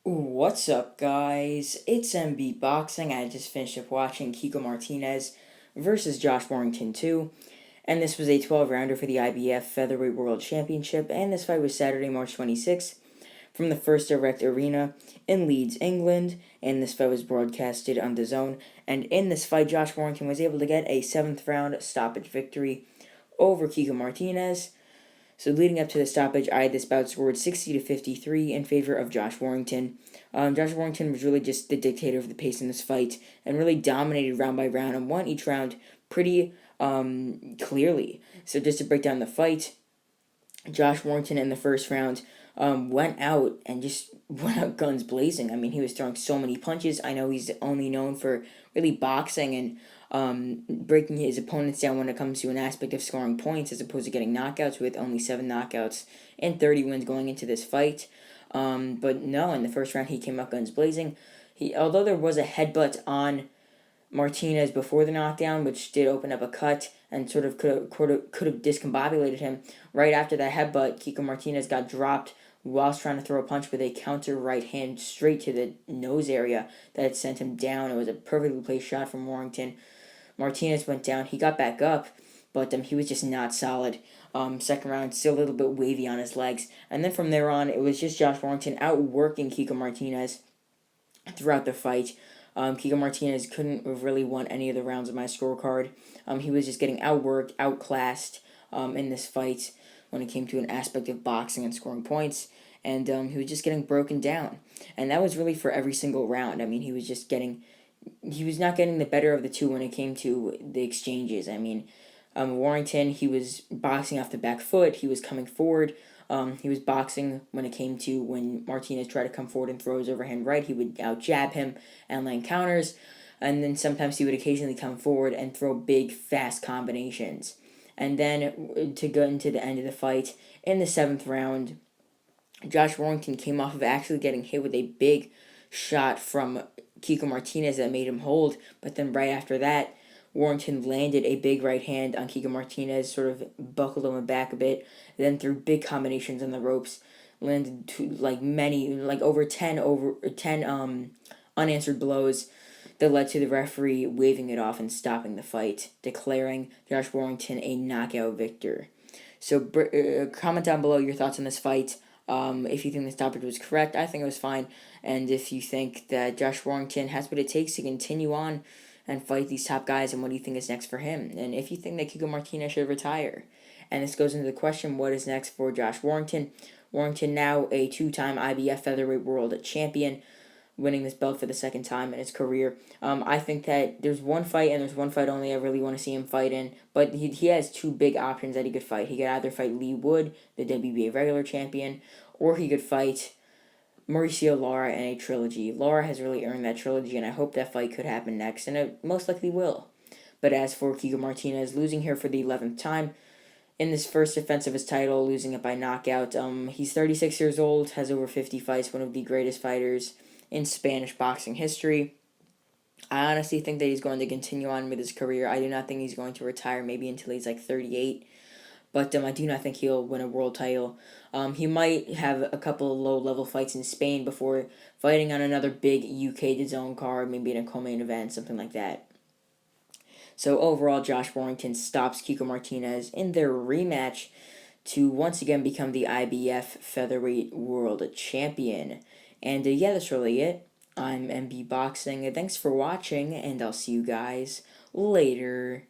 What's up, guys? It's MB Boxing. I just finished up watching Kiko Martinez versus Josh Warrington 2, and this was a 12-rounder for the IBF Featherweight World Championship, and this fight was Saturday, March 26th, from the First Direct Arena in Leeds, England, and this fight was broadcasted on DAZN, and in this fight, Josh Warrington was able to get a 7th-round stoppage victory over Kiko Martinez. So leading up to the stoppage, I had this bout scored 60 to 53 in favor of Josh Warrington. Josh Warrington was really just the dictator of the pace in this fight and really dominated round by round and won each round pretty clearly. So just to break down the fight, Josh Warrington in the first round went out and just went out guns blazing. I mean, he was throwing so many punches. I know he's only known for really boxing and breaking his opponents down when it comes to an aspect of scoring points as opposed to getting knockouts, with only 7 knockouts and 30 wins going into this fight. But no, in the first round he came out guns blazing. Although there was a headbutt on Martinez before the knockdown, which did open up a cut and sort of could have discombobulated him. Right after that headbutt, Kiko Martinez got dropped whilst trying to throw a punch with a counter right hand straight to the nose area that sent him down. It was a perfectly placed shot from Warrington. Martinez went down. He got back up, but he was just not solid. Second round, still a little bit wavy on his legs. And then from there on, it was just Josh Warrington outworking Kiko Martinez throughout the fight. Kiko Martinez couldn't have really won any of the rounds of my scorecard. He was just getting outworked, outclassed in this fight when it came to an aspect of boxing and scoring points. And he was just getting broken down. And that was really for every single round. I mean, he was not getting the better of the two when it came to the exchanges. I mean, Warrington, he was boxing off the back foot. He was coming forward. He was boxing when it came to when Martinez tried to come forward and throw his overhand right. He would out jab him and land counters. And then sometimes he would occasionally come forward and throw big, fast combinations. And then to go into the end of the fight, in the 7th round, Josh Warrington came off of actually getting hit with a big shot from Kiko Martinez that made him hold. But then right after that, Warrington landed a big right hand on Kiko Martinez, sort of buckled him back a bit, then threw big combinations on the ropes, landed over 10 unanswered blows that led to the referee waving it off and stopping the fight, declaring Josh Warrington a knockout victor. So comment down below your thoughts on this fight. If you think the stoppage was correct, I think it was fine. And if you think that Josh Warrington has what it takes to continue on and fight these top guys, and what do you think is next for him? And if you think that Kiko Martinez should retire. And this goes into the question, what is next for Josh Warrington? Warrington now a 2-time IBF Featherweight World Champion, winning this belt for the 2nd time in his career. I think that there's one fight, and there's one fight only I really want to see him fight in, but he has 2 big options that he could fight. He could either fight Lee Wood, the WBA regular champion, or he could fight Mauricio Lara in a trilogy. Lara has really earned that trilogy, and I hope that fight could happen next, and it most likely will. But as for Kiko Martinez, losing here for the 11th time in this first defense of his title, losing it by knockout. He's 36 years old, has over 50 fights, one of the greatest fighters in Spanish boxing history. I honestly think that he's going to continue on with his career. I do not think he's going to retire maybe until he's like 38. But I do not think he'll win a world title. He might have a couple of low-level fights in Spain before fighting on another big UK DAZN card, maybe in a co-main event, something like that. So overall, Josh Warrington stops Kiko Martinez in their rematch to once again become the IBF Featherweight World Champion. And yeah, that's really it. I'm MB Boxing. Thanks for watching, and I'll see you guys later.